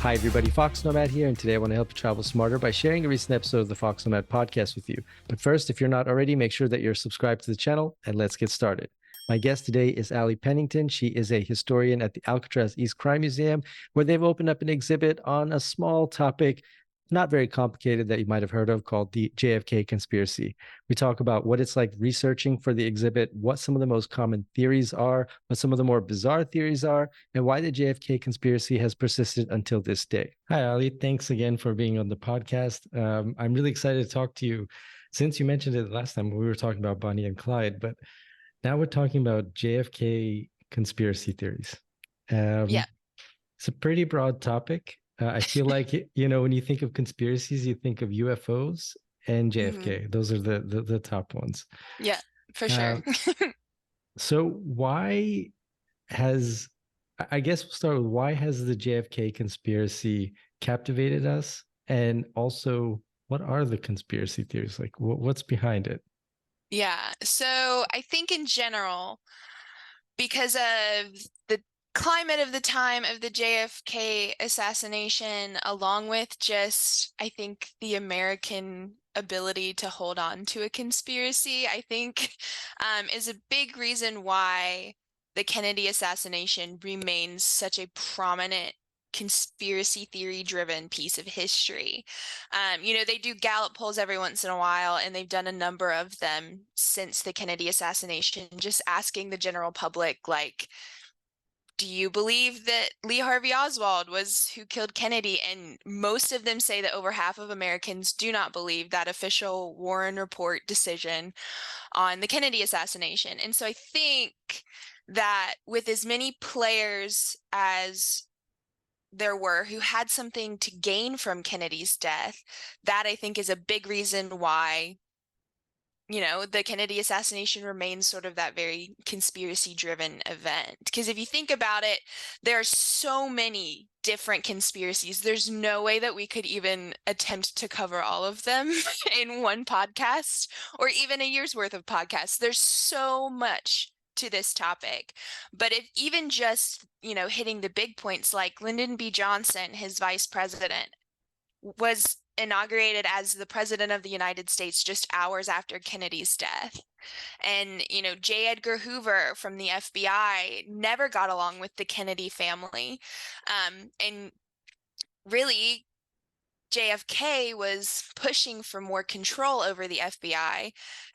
Hi, everybody. foXnoMad here, and today I want to help you travel smarter by sharing a recent episode of the foXnoMad podcast with you. But first, if you're not already, make sure that you're subscribed to the channel, and let's get started. My guest today is Ali Pennington. She is a historian at the Alcatraz East Crime Museum, where they've opened up an exhibit on a small topic, not very complicated, that you might have heard of, called the JFK conspiracy. We talk about what it's like researching for the exhibit, what some of the most common theories are, what some of the more bizarre theories are, and why the JFK conspiracy has persisted until this day. Hi, Ali. Thanks again for being on the podcast. I'm really excited to talk to you. Since you mentioned it last time, we were talking about Bonnie and Clyde, but now we're talking about JFK conspiracy theories. Yeah. It's a pretty broad topic. I feel like, when you think of conspiracies, you think of UFOs and JFK. hmm Those are the top ones. Yeah, for Uh, sure. so why has, I guess we'll start with, why has the JFK conspiracy captivated us? And also, what are the conspiracy theories? Like, what's behind it? Yeah. So I think in general, because of the climate of the time of the JFK assassination, along with just, I think, the American ability to hold on to a conspiracy, I think, is a big reason why the Kennedy assassination remains such a prominent conspiracy theory driven piece of history. They do Gallup polls every once in a while, and they've done a number of them since the Kennedy assassination, just asking the general public, like, do you believe that Lee Harvey Oswald was who killed Kennedy? And most of them say that over half of Americans do not believe that official Warren Report decision on the Kennedy assassination. And so I think that with as many players as there were who had something to gain from Kennedy's death, that I think is a big reason why, the Kennedy assassination remains sort of that very conspiracy-driven event. Because if you think about it, there are so many different conspiracies. There's no way that we could even attempt to cover all of them in one podcast or even a year's worth of podcasts. There's so much to this topic. But if even just, hitting the big points, like Lyndon B. Johnson, his vice president, was inaugurated as the president of the United States just hours after Kennedy's death. And, J. Edgar Hoover from the FBI never got along with the Kennedy family. And really, JFK was pushing for more control over the FBI,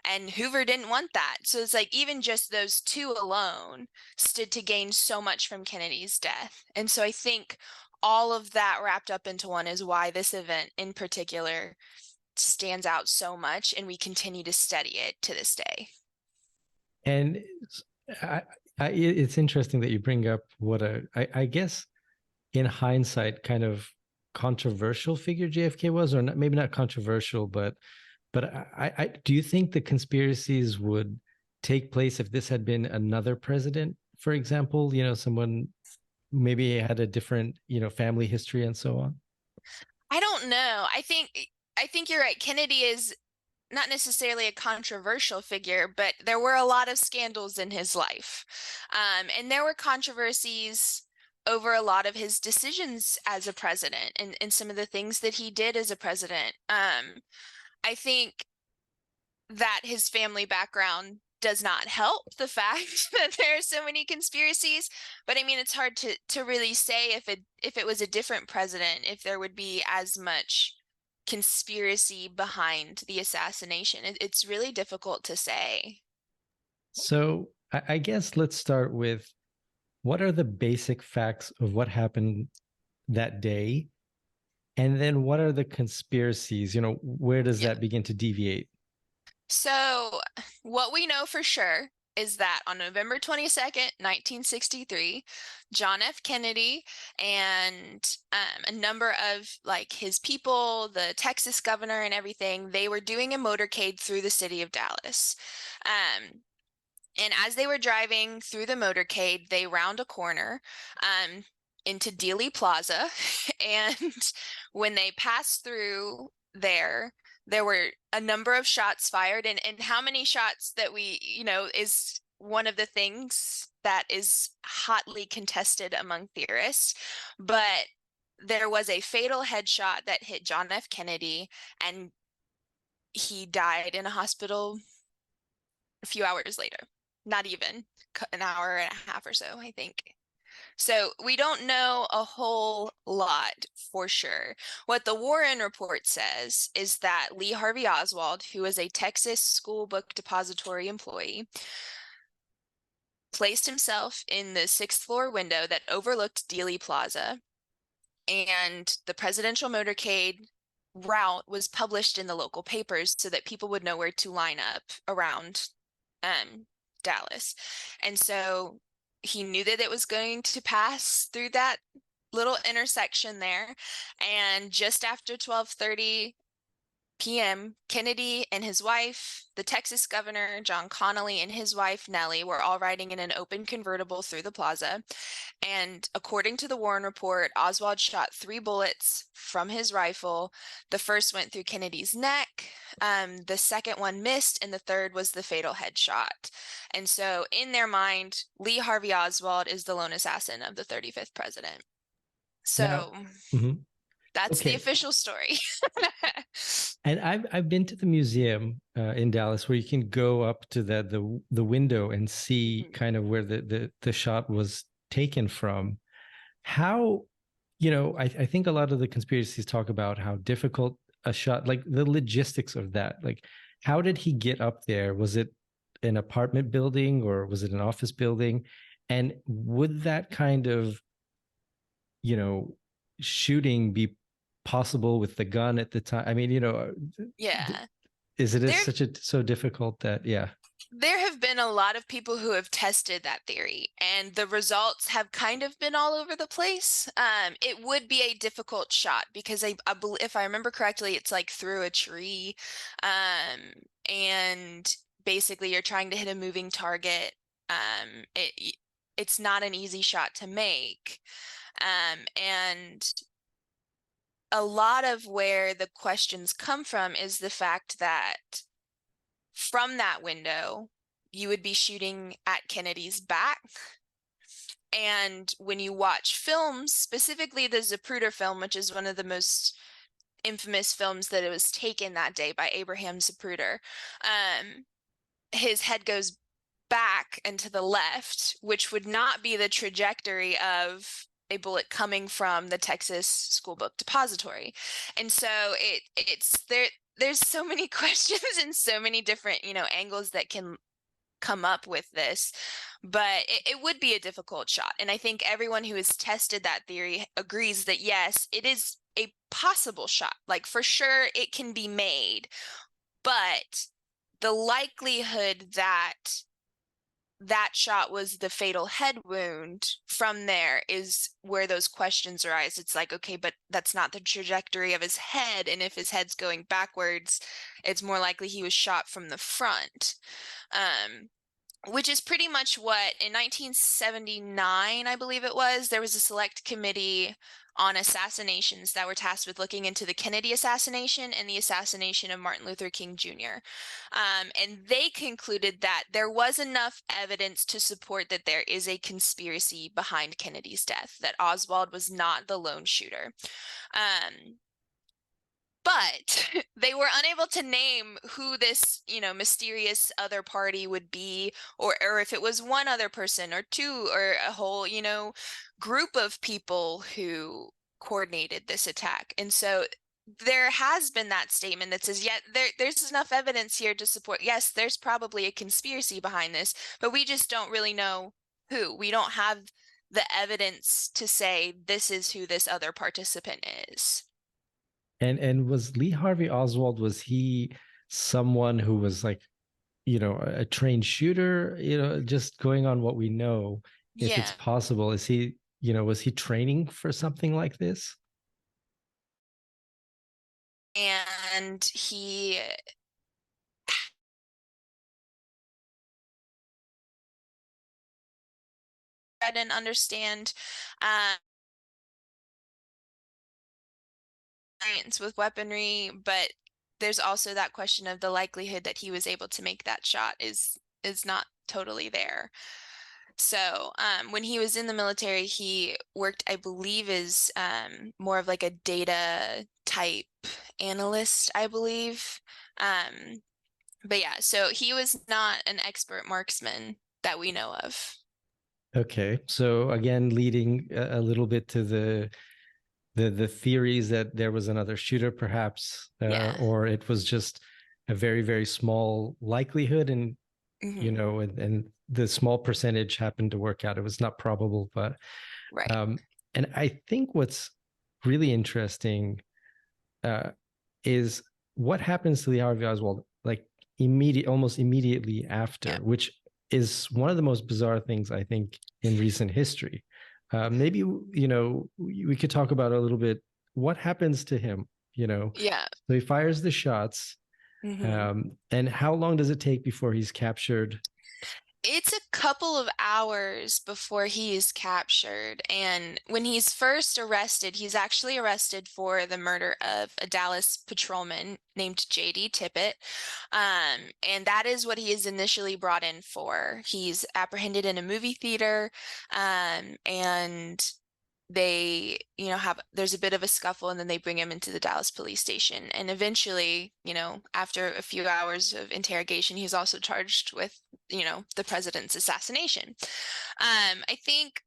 and Hoover didn't want that. So it's like even just those two alone stood to gain so much from Kennedy's death. And so I think all of that wrapped up into one is why this event in particular stands out so much, and we continue to study it to this day. And I, it's interesting that you bring up what I guess in hindsight, kind of controversial figure JFK was, or not, maybe not controversial, but I do you think the conspiracies would take place if this had been another president, for example, someone maybe had a different, family history and so on? I don't know. I think you're right. Kennedy is not necessarily a controversial figure, but there were a lot of scandals in his life. And there were controversies over a lot of his decisions as a president and some of the things that he did as a president. I think that his family background does not help the fact that there are so many conspiracies. But I mean, it's hard to really say if it was a different president, if there would be as much conspiracy behind the assassination. It's really difficult to say. So I guess let's start with, what are the basic facts of what happened that day? And then what are the conspiracies? Where does Yeah. that begin to deviate? So, what we know for sure is that on November 22nd, 1963, John F. Kennedy and a number of like his people, the Texas governor and everything, they were doing a motorcade through the city of Dallas. And as they were driving through the motorcade, they round a corner into Dealey Plaza. And when they passed through there were a number of shots fired. And how many shots that is one of the things that is hotly contested among theorists. But there was a fatal headshot that hit John F. Kennedy, and he died in a hospital a few hours later. Not even an hour and a half or so, I think. So we don't know a whole lot for sure. What the Warren report says is that Lee Harvey Oswald, who was a Texas school book depository employee, placed himself in the 6th floor window that overlooked Dealey Plaza, and the presidential motorcade route was published in the local papers so that people would know where to line up around Dallas. And so he knew that it was going to pass through that little intersection there. And just after 12:30 p.m., Kennedy and his wife, the Texas governor, John Connally, and his wife, Nellie, were all riding in an open convertible through the plaza. And according to the Warren report, Oswald shot 3 bullets from his rifle. The first went through Kennedy's neck, the second one missed, and the third was the fatal headshot. And so in their mind, Lee Harvey Oswald is the lone assassin of the 35th president. Now, So mhm. that's the Okay. official story. And I've been to the museum in Dallas where you can go up to the window and see kind of where the shot was taken from. How, I think a lot of the conspiracies talk about how difficult a shot, like the logistics of that. Like, how did he get up there? Was it an apartment building or was it an office building? And would that kind of, you know, shooting be possible with the gun at the time? I mean, Yeah. is it There so difficult that, yeah. there have been a lot of people who have tested that theory, and the results have kind of been all over the place. It would be a difficult shot because if I remember correctly, it's like through a tree, and basically you're trying to hit a moving target. It's not an easy shot to make, and a lot of where the questions come from is the fact that from that window, you would be shooting at Kennedy's back. And when you watch films, specifically the Zapruder film, which is one of the most infamous films that it was taken that day by Abraham Zapruder, his head goes back and to the left, which would not be the trajectory of a bullet coming from the Texas School Book Depository. And so there's so many questions and so many different, angles that can come up with this, but it would be a difficult shot. And I think everyone who has tested that theory agrees that yes, it is a possible shot. Like for sure it can be made, but the likelihood that that shot was the fatal head wound from there is where those questions arise. It's like, okay, but that's not the trajectory of his head. And if his head's going backwards, it's more likely he was shot from the front. Which is pretty much what in 1979, I believe it was, there was a select committee on assassinations that were tasked with looking into the Kennedy assassination and the assassination of Martin Luther King Jr. And they concluded that there was enough evidence to support that there is a conspiracy behind Kennedy's death, that Oswald was not the lone shooter. But they were unable to name who this, mysterious other party would be, or if it was one other person or two or a whole, group of people who coordinated this attack. And so there has been that statement that says, yeah, there's enough evidence here to support, yes, there's probably a conspiracy behind this, but we just don't really know who. We don't have the evidence to say this is who this other participant is. And was Lee Harvey Oswald, was he someone who was like, a trained shooter, just going on what we know, if it's Yeah. possible, is he, was he training for something like this? And he I didn't understand science with weaponry, but there's also that question of the likelihood that he was able to make that shot is not totally there. So, when he was in the military, he worked, I believe, as more of like a data type analyst, I believe. But yeah, so he was not an expert marksman that we know of. Okay. So again, leading a little bit to the theories that there was another shooter, perhaps, Yeah. or it was just a very, very small likelihood, and Hmm. and the small percentage happened to work out. It was not probable, but Right. um, and I think what's really interesting uh, is what happens to Lee Harvey Oswald like almost immediately Yeah. after, which is one of the most bizarre things I think in recent history. Maybe we could talk about a little bit what happens to him. Yeah. So he fires the shots, Hmm. and how long does it take before he's captured? It's a couple of hours before he is captured. And when he's first arrested, he's actually arrested for the murder of a Dallas patrolman named J.D. Tippit. And that is what he is initially brought in for. He's apprehended in a movie theater, and they, have there's a bit of a scuffle, and then they bring him into the Dallas police station. And eventually, after a few hours of interrogation, he's also charged with, the president's assassination. I think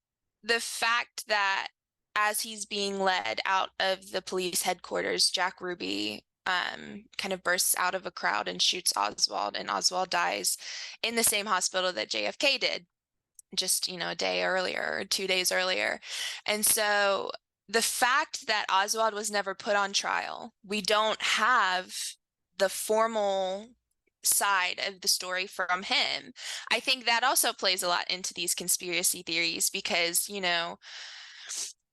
the fact that as he's being led out of the police headquarters, Jack Ruby kind of bursts out of a crowd and shoots Oswald, and Oswald dies in the same hospital that JFK did just, a day earlier or 2 days earlier. And so the fact that Oswald was never put on trial, we don't have the formal side of the story from him. I think that also plays a lot into these conspiracy theories because,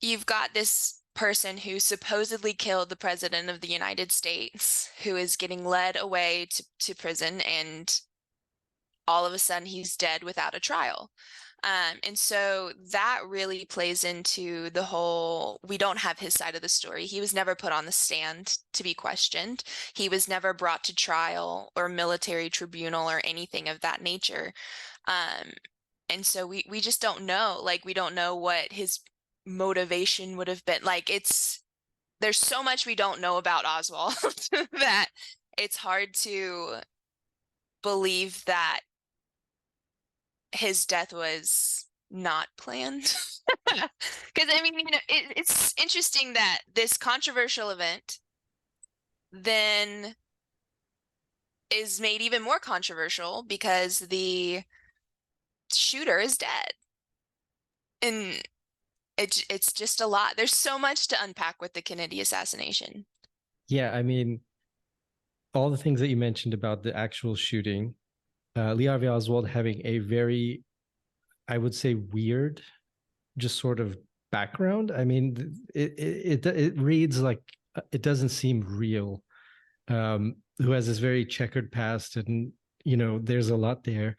you've got this person who supposedly killed the president of the United States who is getting led away to prison, and all of a sudden he's dead without a trial. And so that really plays into the whole, we don't have his side of the story. He was never put on the stand to be questioned. He was never brought to trial or military tribunal or anything of that nature. Um, and so we just don't know. Like, we don't know what his motivation would have been. Like, there's so much we don't know about Oswald that it's hard to believe that his death was not planned. Because I mean, it's interesting that this controversial event then is made even more controversial because the shooter is dead. And it's just a lot. There's so much to unpack with the Kennedy assassination. Yeah, I mean, all the things that you mentioned about the actual shooting, Lee Harvey Oswald having a very, I would say, weird, just sort of background. I mean, it reads like it doesn't seem real. Who has this very checkered past, and there's a lot there.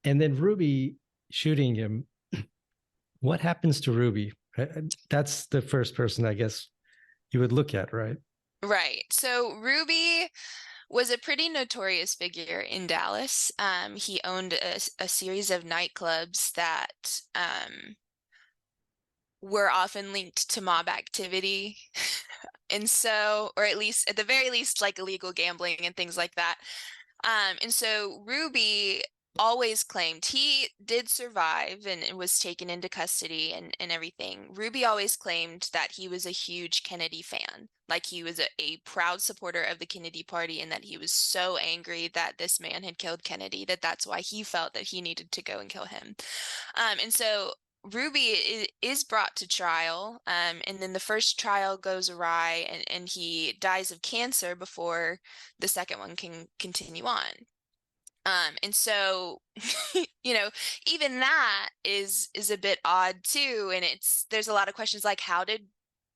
And then Ruby shooting him. What happens to Ruby? That's the first person I guess you would look at, right? Right. So Ruby was a pretty notorious figure in Dallas. He owned a series of nightclubs that were often linked to mob activity. And so, or at the very least, like illegal gambling and things like that. And so Ruby always claimed he did survive and was taken into custody and everything. Ruby always claimed that he was a huge Kennedy fan. Like, he was a proud supporter of the Kennedy Party, and that he was so angry that this man had killed Kennedy that that's why he felt that he needed to go and kill him. And so Ruby is brought to trial, and then the first trial goes awry, and he dies of cancer before the second one can continue on. And so, you know, even that is a bit odd too. And there's a lot of questions like, how did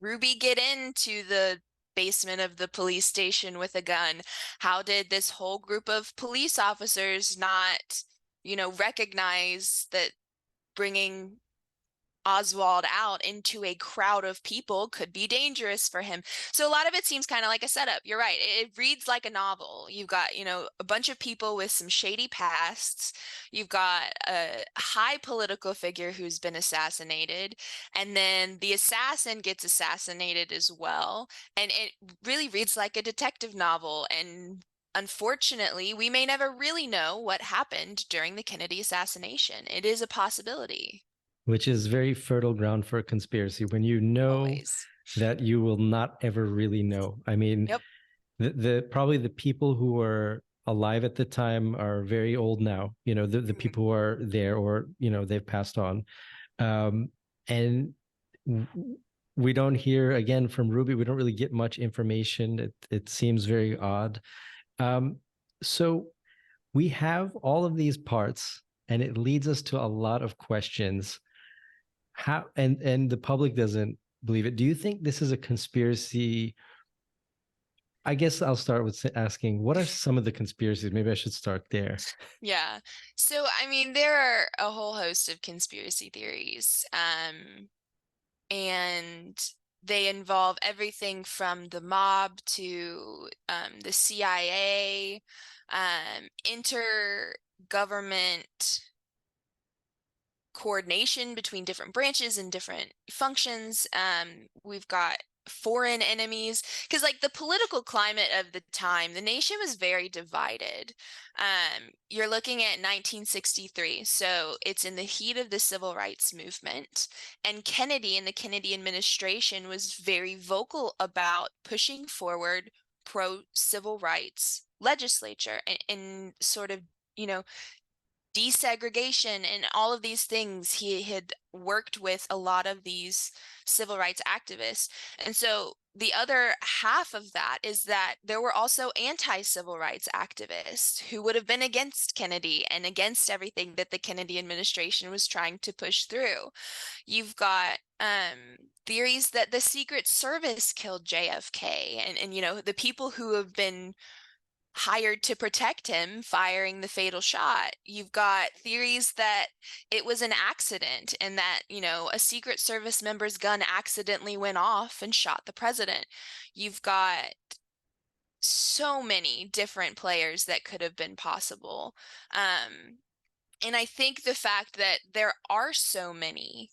Ruby get into the basement of the police station with a gun? How did this whole group of police officers not, recognize that bringing Oswald out into a crowd of people could be dangerous for him. So a lot of it seems kind of like a setup. You're right. It reads like a novel. You've got, a bunch of people with some shady pasts. You've got a high political figure who's been assassinated, and then the assassin gets assassinated as well. And it really reads like a detective novel. And unfortunately, we may never really know what happened during the Kennedy assassination. It is a possibility. Which is very fertile ground for a conspiracy when you know Always. that you will not ever really know. I mean, Yep. the probably the people who were alive at the time are very old now. The Mhm. people who are there, or they've passed on. And we don't hear again from Ruby. We don't really get much information. It seems very odd. Um, so we have all of these parts, and it leads us to a lot of questions. How and the public doesn't believe it. Do you think this is a conspiracy? I guess I'll start with asking, what are some of the conspiracies? Maybe I should start there. Yeah. So, I mean, there are a whole host of conspiracy theories, and they involve everything from the mob to the CIA, intergovernment coordination between different branches and different functions. We've got foreign enemies, because like the political climate of the time, the nation was very divided. You're looking at 1963, so it's in the heat of the civil rights movement, and Kennedy and the Kennedy administration was very vocal about pushing forward pro civil rights legislature and sort of, you know, desegregation and all of these things. He had worked with a lot of these civil rights activists. And so the other half of that is that there were also anti-civil rights activists who would have been against Kennedy and against everything that the Kennedy administration was trying to push through. You've got theories that the Secret Service killed JFK, and the people who have been hired to protect him firing the fatal shot. You've got theories that it was an accident and that, a Secret Service member's gun accidentally went off and shot the president. You've got so many different players that could have been possible. And I think the fact that there are so many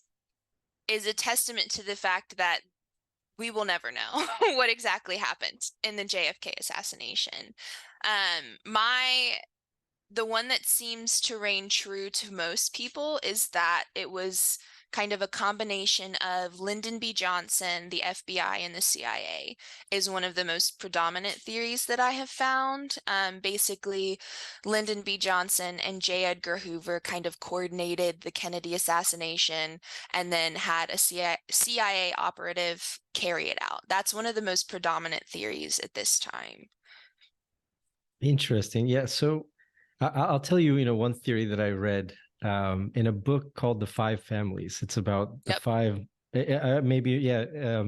is a testament to the fact that we will never know what exactly happened in the JFK assassination. The one that seems to reign true to most people is that it was kind of a combination of Lyndon B. Johnson, the FBI, and the CIA is one of the most predominant theories that I have found. Basically, Lyndon B. Johnson and J. Edgar Hoover kind of coordinated the Kennedy assassination and then had a CIA operative carry it out. That's one of the most predominant theories at this time. Interesting. Yeah. So I'll tell you, one theory that I read in a book called The Five Families. It's about the Yep. five, maybe, yeah.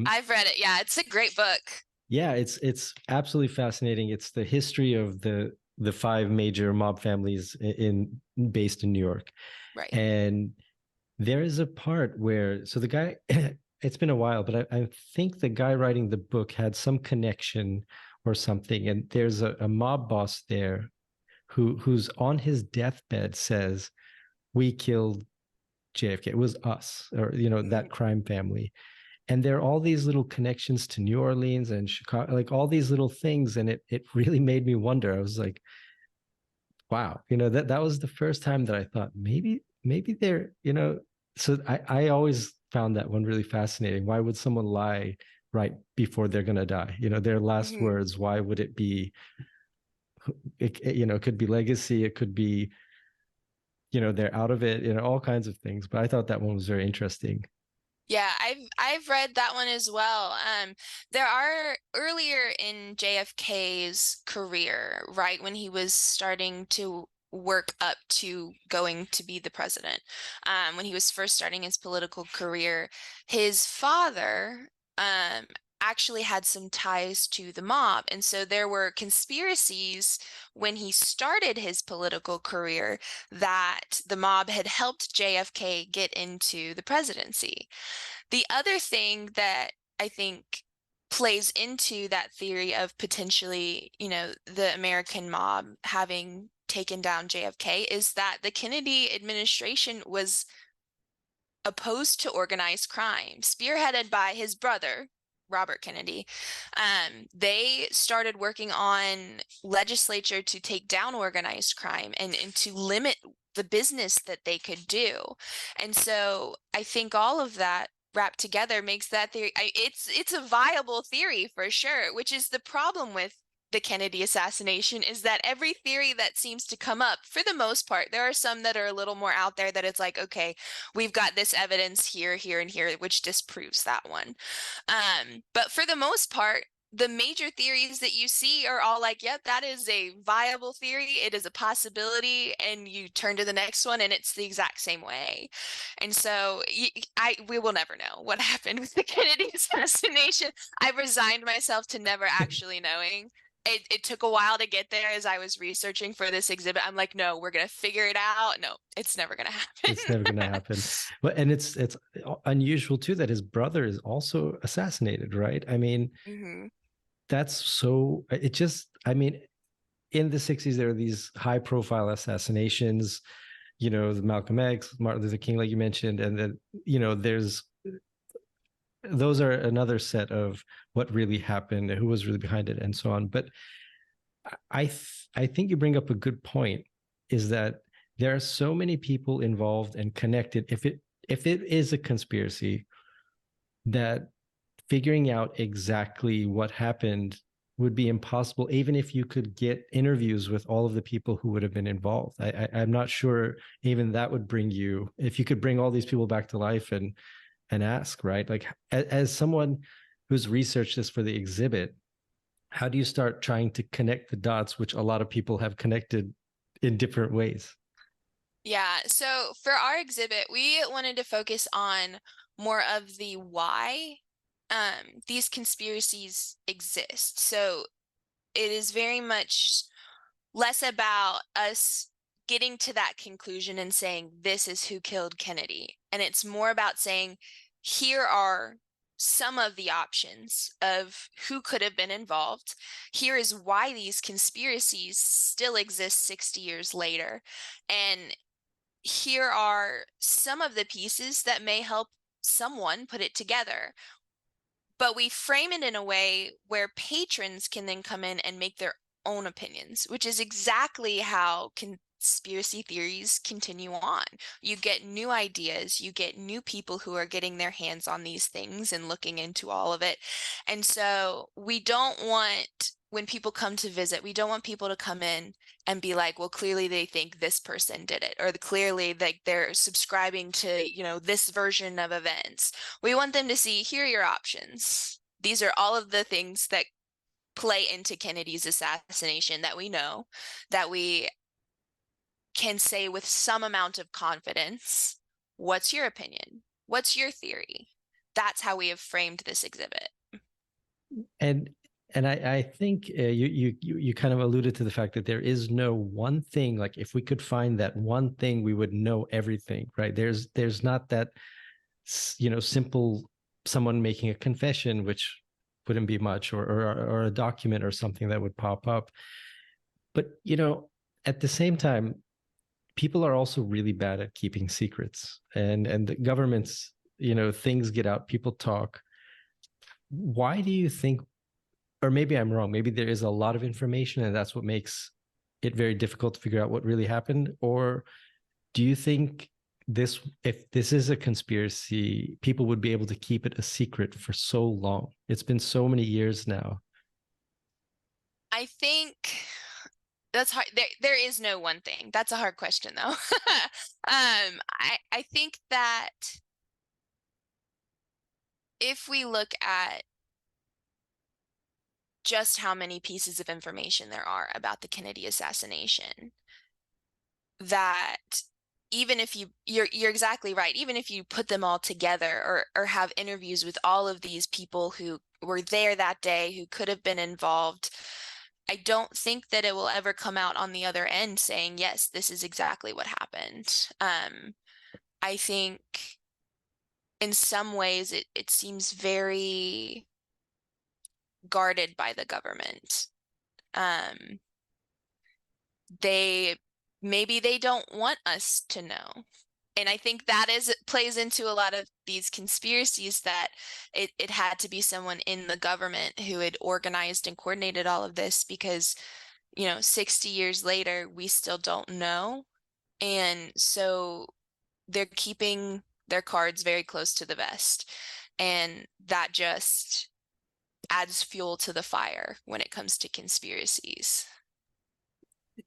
I've read it. Yeah, it's a great book. Yeah, it's absolutely fascinating. It's the history of the five major mob families based in New York. Right. And there is a part where, so the guy, it's been a while, but I think the guy writing the book had some connection or something. And there's a mob boss there who's on his deathbed says, "We killed JFK. It was us," or that crime family. And there are all these little connections to New Orleans and Chicago, like all these little things, and it really made me wonder. I was like, wow, that was the first time that I thought maybe they're, so I always found that one really fascinating. Why would someone lie right before they're gonna die? Their last Mm-hmm. words, why would it be it could be legacy, it could be, they're out of it, all kinds of things. But I thought that one was very interesting. Yeah, I've read that one as well. There are earlier in JFK's career, right when he was starting to work up to going to be the president, when he was first starting his political career, his father actually had some ties to the mob. And so there were conspiracies when he started his political career that the mob had helped JFK get into the presidency. The other thing that I think plays into that theory of potentially, the American mob having taken down JFK is that the Kennedy administration was opposed to organized crime, spearheaded by his brother, Robert Kennedy. They started working on legislature to take down organized crime and to limit the business that they could do. And so I think all of that wrapped together makes that theory, it's a viable theory for sure, which is the problem with the Kennedy assassination is that every theory that seems to come up, for the most part, there are some that are a little more out there that it's like, okay, we've got this evidence here, here, and here, which disproves that one. But for the most part, the major theories that you see are all like, yep, that is a viable theory. It is a possibility. And you turn to the next one and it's the exact same way. And so we will never know what happened with the Kennedy assassination. I resigned myself to never actually knowing. It took a while to get there as I was researching for this exhibit. I'm like, no, we're going to figure it out. No, it's never going to happen. It's never going to happen. But and it's unusual too that his brother is also assassinated, right? I mean, that's so it just I mean, in the 60s there are these high profile assassinations, the Malcolm X, Martin Luther King, like you mentioned, and then there's those are another set of what really happened, who was really behind it, and so on. But I think you bring up a good point, is that there are so many people involved and connected. If it is a conspiracy, that figuring out exactly what happened would be impossible, even if you could get interviews with all of the people who would have been involved. I'm not sure even that would bring you, if you could bring all these people back to life and ask, right? Like, as someone who's researched this for the exhibit, how do you start trying to connect the dots, which a lot of people have connected in different ways? Yeah, so for our exhibit, we wanted to focus on more of the why these conspiracies exist. So it is very much less about us getting to that conclusion and saying this is who killed Kennedy. And it's more about saying here are some of the options of who could have been involved. Here is why these conspiracies still exist 60 years later. And here are some of the pieces that may help someone put it together. But we frame it in a way where patrons can then come in and make their own opinions, which is exactly how conspiracy theories continue on. You get new ideas, you get new people who are getting their hands on these things and looking into all of it. And so we don't want, when people come to visit, we don't want people to come in and be like, well, clearly they think this person did it, or clearly like they're subscribing to, this version of events. We want them to see, here are your options. These are all of the things that play into Kennedy's assassination that we know, that we can say with some amount of confidence. What's your opinion? What's your theory? That's how we have framed this exhibit. And I think you kind of alluded to the fact that there is no one thing. Like, if we could find that one thing, we would know everything, right? There's not that simple someone making a confession, which wouldn't be much, or a document or something that would pop up. But at the same time, people are also really bad at keeping secrets, and the governments, things get out, people talk. Why do you think, or maybe I'm wrong, maybe there is a lot of information and that's what makes it very difficult to figure out what really happened? Or do you think if this is a conspiracy, people would be able to keep it a secret for so long? It's been so many years now. I think that's hard. There is no one thing. That's a hard question, though. I think that if we look at just how many pieces of information there are about the Kennedy assassination, that even if you're exactly right, even if you put them all together or have interviews with all of these people who were there that day, who could have been involved, I don't think that it will ever come out on the other end saying, yes, this is exactly what happened. I think in some ways it seems very guarded by the government. Um, maybe they don't want us to know. And I think that plays into a lot of these conspiracies, that it had to be someone in the government who had organized and coordinated all of this, because 60 years later we still don't know. And so they're keeping their cards very close to the vest, and that just adds fuel to the fire when it comes to conspiracies.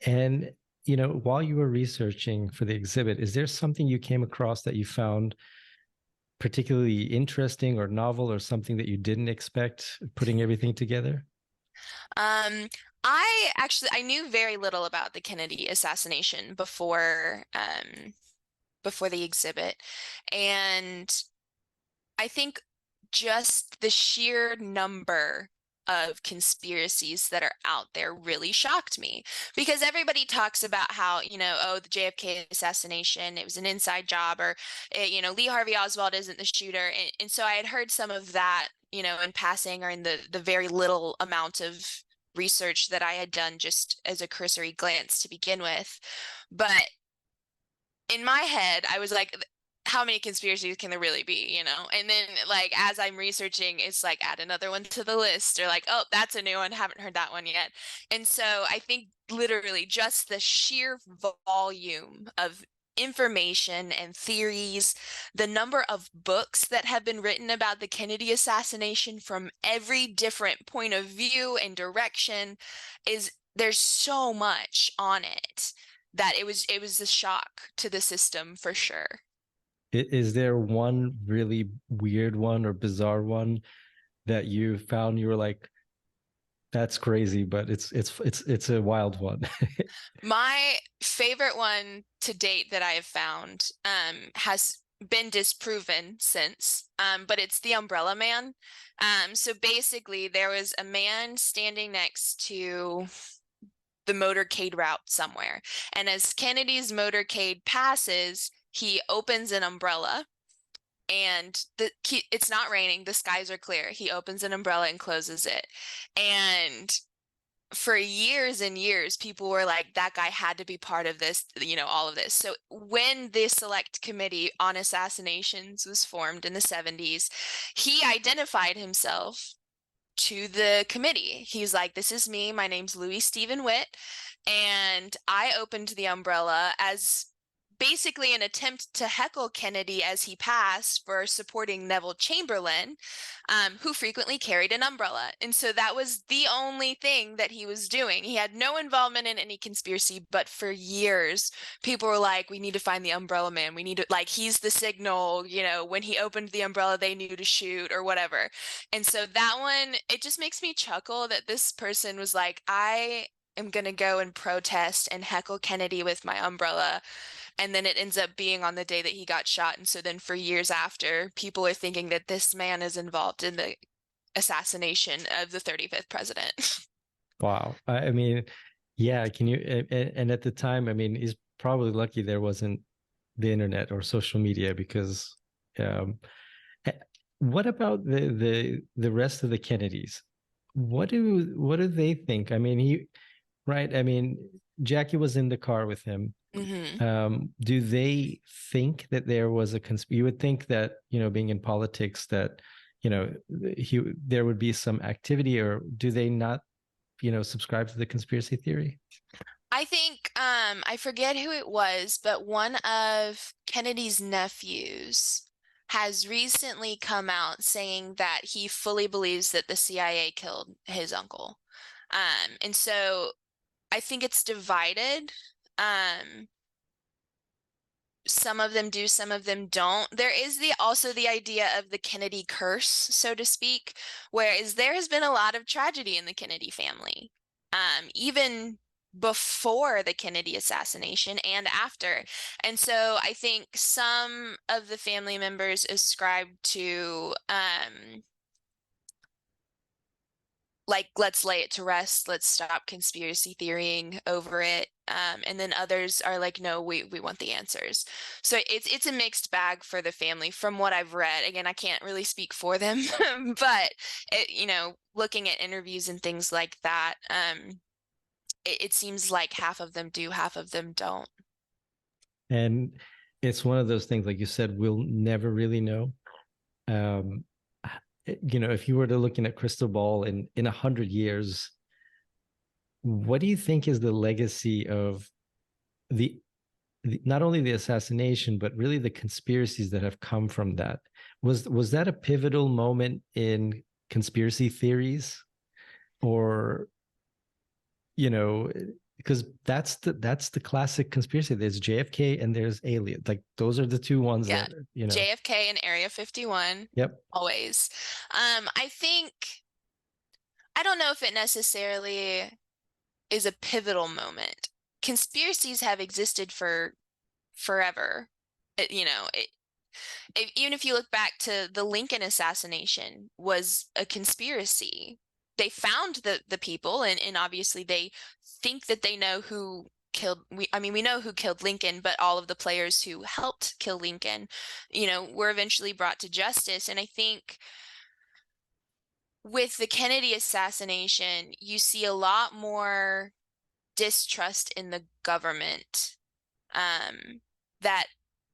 And, while you were researching for the exhibit, is there something you came across that you found particularly interesting or novel, or something that you didn't expect putting everything together? Um, I knew very little about the Kennedy assassination before the exhibit. And I think just the sheer number of conspiracies that are out there really shocked me, because everybody talks about how, oh, the JFK assassination, it was an inside job, or, Lee Harvey Oswald isn't the shooter. And so I had heard some of that, in passing, or in the very little amount of research that I had done just as a cursory glance to begin with. But in my head, I was like, how many conspiracies can there really be, And then, like, as I'm researching, it's like, add another one to the list, or like, oh, that's a new one, haven't heard that one yet. And so I think literally just the sheer volume of information and theories, the number of books that have been written about the Kennedy assassination from every different point of view and direction, there's so much on it, that it was a shock to the system for sure. Is there one really weird one or bizarre one that you found you were like, that's crazy, but it's a wild one? My favorite one to date that I have found has been disproven since, but it's the Umbrella Man. So basically, there was a man standing next to the motorcade route somewhere, and as Kennedy's motorcade passes, he opens an umbrella, and it's not raining, the skies are clear. He opens an umbrella and closes it, and for years and years, people were like, that guy had to be part of this, all of this. So when the Select Committee on Assassinations was formed in the 70s, he identified himself to the committee. He's like, this is me. My name's Louis Stephen Witt. And I opened the umbrella as basically an attempt to heckle Kennedy as he passed for supporting Neville Chamberlain, who frequently carried an umbrella. And so that was the only thing that he was doing. He had no involvement in any conspiracy, but for years, people were like, we need to find the Umbrella Man. We need to, like, he's the signal, when he opened the umbrella, they knew to shoot or whatever. And so that one, it just makes me chuckle that this person was like, I am going to go and protest and heckle Kennedy with my umbrella. And then it ends up being on the day that he got shot. And so then for years after, people are thinking that this man is involved in the assassination of the 35th president. Wow. I mean, yeah, can you, and at the time, I mean, he's probably lucky there wasn't the internet or social media, because um, what about the rest of the Kennedys? What do they think? I mean, right? I mean, Jackie was in the car with him. Mm-hmm. Do they think that there was a you would think that, being in politics, that, there would be some activity, or do they not, subscribe to the conspiracy theory? I think I forget who it was, but one of Kennedy's nephews has recently come out saying that he fully believes that the CIA killed his uncle. And so I think it's divided. Um, some of them do, some of them don't. There is also the idea of the Kennedy curse, so to speak, whereas there has been a lot of tragedy in the Kennedy family. Even before the Kennedy assassination and after. And so I think some of the family members ascribe to like, let's lay it to rest, let's stop conspiracy theorying over it. And then others are like, no, we want the answers. So it's a mixed bag for the family from what I've read. Again, I can't really speak for them, but looking at interviews and things like that, it seems like half of them do, half of them don't. And it's one of those things, like you said, we'll never really know. Um, if you were to look in a crystal ball in 100 years, what do you think is the legacy of the not only the assassination, but really the conspiracies that have come from that? Was that a pivotal moment in conspiracy theories, or because that's the classic conspiracy. There's JFK and there's alien. Like those are the two ones Yeah. that. JFK and Area 51. Yep. Always. I think, I don't know if it necessarily is a pivotal moment. Conspiracies have existed for forever. Even if you look back to the Lincoln assassination was a conspiracy. They found the people, and obviously they think that they know who killed we know who killed Lincoln, but all of the players who helped kill Lincoln, were eventually brought to justice. And I think with the Kennedy assassination, you see a lot more distrust in the government, that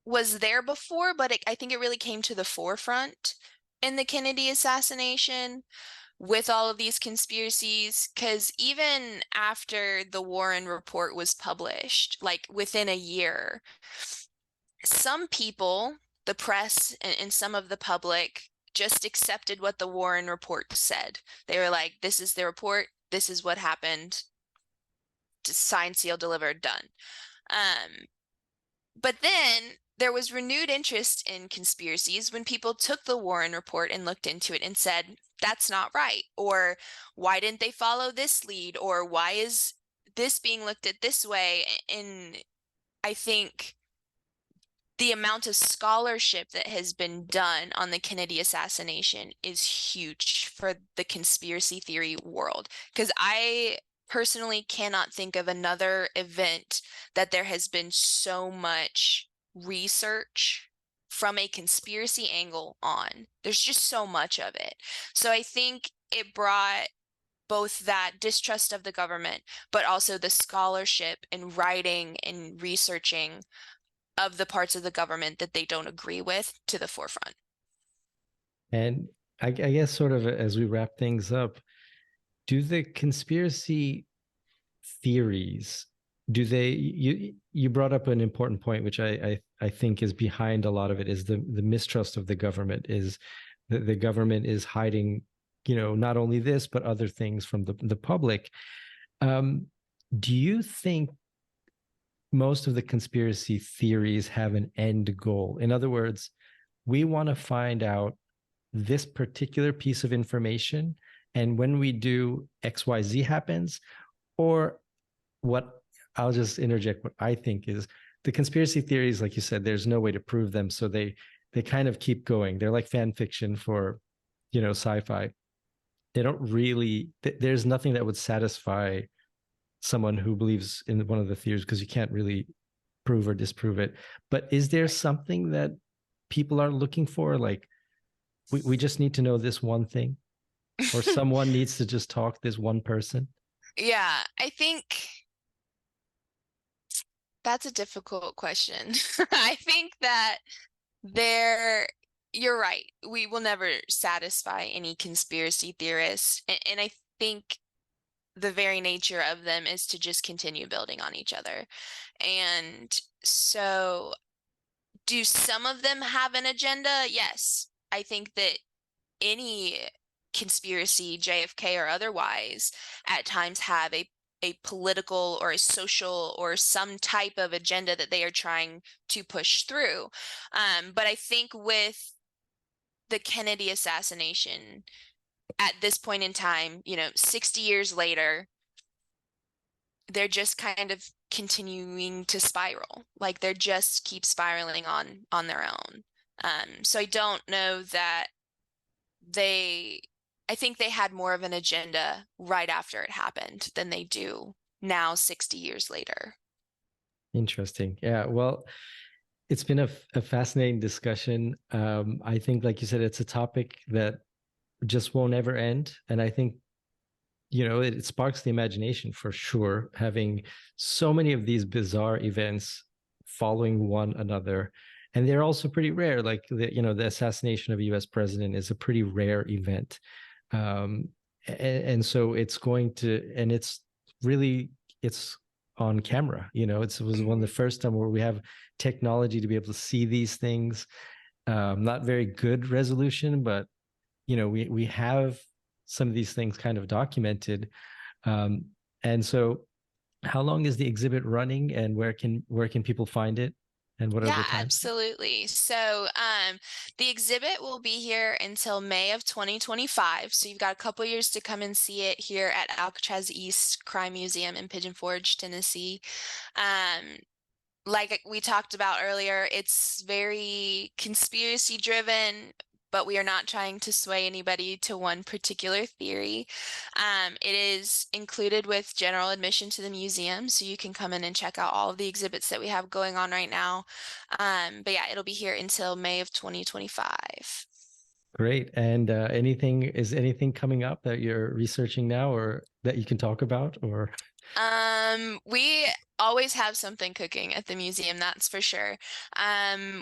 was there before, but I think it really came to the forefront in the Kennedy assassination with all of these conspiracies. Because even after the Warren report was published, like within a year, some people, the press and some of the public, just accepted what the Warren report said. They were like, this is the report, this is what happened, signed, sealed, delivered, done. But then there was renewed interest in conspiracies when people took the Warren report and looked into it and said, that's not right. Or why didn't they follow this lead? Or why is this being looked at this way? And I think the amount of scholarship that has been done on the Kennedy assassination is huge for the conspiracy theory world. Because I personally cannot think of another event that there has been so much research from a conspiracy angle on. There's just so much of it. So I think it brought both that distrust of the government, but also the scholarship and writing and researching of the parts of the government that they don't agree with to the forefront. And I guess sort of as we wrap things up, do the conspiracy theories, you brought up an important point, which I think is behind a lot of it, is the mistrust of the government, is that the government is hiding, not only this, but other things from the public. Do you think most of the conspiracy theories have an end goal? In other words, we want to find out this particular piece of information, and when we do XYZ happens. Or what, I'll just interject what I think is the conspiracy theories, like you said, there's no way to prove them. So they kind of keep going. They're like fan fiction for, sci-fi. They don't really, there's nothing that would satisfy someone who believes in one of the theories, because you can't really prove or disprove it. But is there something that people are looking for? Like, we just need to know this one thing, or someone needs to just talk, this one person? Yeah, I think that's a difficult question. I think that you're right. We will never satisfy any conspiracy theorists. And I think the very nature of them is to just continue building on each other. And so, do some of them have an agenda? Yes. I think that any conspiracy, JFK or otherwise, at times have a political or a social or some type of agenda that they are trying to push through. But I think with the Kennedy assassination, at this point in time, 60 years later, they're just kind of continuing to spiral. Like they're just keep spiraling on their own. So I don't know that they, I think they had more of an agenda right after it happened than they do now, 60 years later. Interesting. Yeah. Well, it's been a fascinating discussion. I think, like you said, it's a topic that just won't ever end. And I think, it sparks the imagination for sure, having so many of these bizarre events following one another. And they're also pretty rare. Like the assassination of a US president is a pretty rare event. And so it's going to, and it's on camera. It was one of the Mhm. first time where we have technology to be able to see these things. Not very good resolution, but we have some of these things kind of documented. Um, and so, how long is the exhibit running, and where can people find it, and what are Yeah, the times? absolutely. So, the exhibit will be here until May of 2025. So you've got a couple years to come and see it here at Alcatraz East Crime Museum in Pigeon Forge, Tennessee. Um, like we talked about earlier, it's very conspiracy driven, but we are not trying to sway anybody to one particular theory. It is included with general admission to the museum, so you can come in and check out all of the exhibits that we have going on right now. But yeah, it'll be here until May of 2025. Great. And anything coming up that you're researching now, or that you can talk about, or? We always have something cooking at the museum, that's for sure.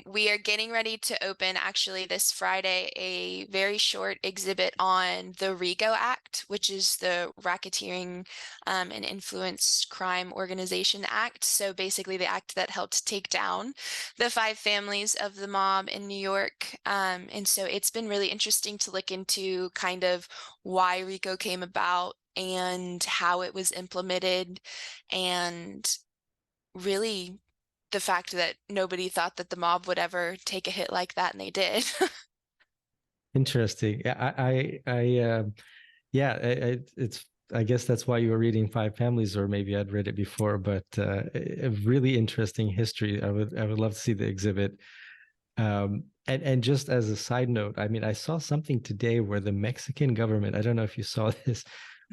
We are getting ready to open actually this Friday a very short exhibit on the RICO Act, which is the Racketeering and Influence Crime Organization Act. So basically the act that helped take down the five families of the mob in New York. And so it's been really interesting to look into kind of why RICO came about and how it was implemented, and really the fact that nobody thought that the mob would ever take a hit like that, and they did. Interesting. Yeah, yeah, it's. I guess that's why you were reading Five Families, or maybe I'd read it before. But a really interesting history. I would love to see the exhibit. And just as a side note, I mean, I saw something today where the Mexican government, I don't know if you saw this,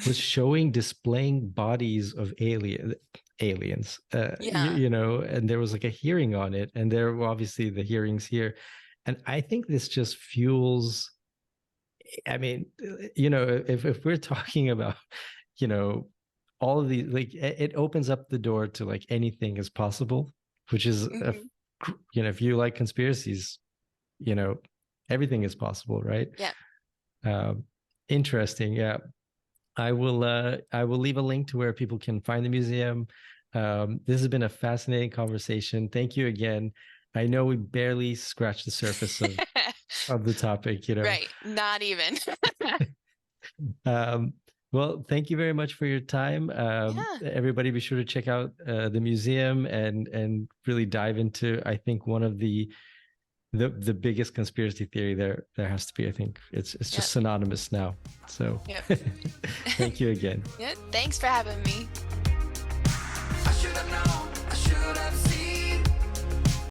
was displaying bodies of aliens. Yeah. And there was like a hearing on it, and there were obviously the hearings here, and I think this just fuels. I mean, if we're talking about, you know, all of these, like it opens up the door to like anything is possible, which is, Hmm. if you like conspiracies, you know, everything is possible, right? Yeah. Um, Interesting. Yeah. I will leave a link to where people can find the museum. This has been a fascinating conversation. Thank you again. I know we barely scratched the surface of the topic. Right. Not even. Um, well, thank you very much for your time. Yeah. Everybody, be sure to check out the museum and really dive into. I think one of the biggest conspiracy theory there has to be. I think it's just Yep. synonymous now. So, Yep. thank you again. Yeah. Thanks for having me. I should have known.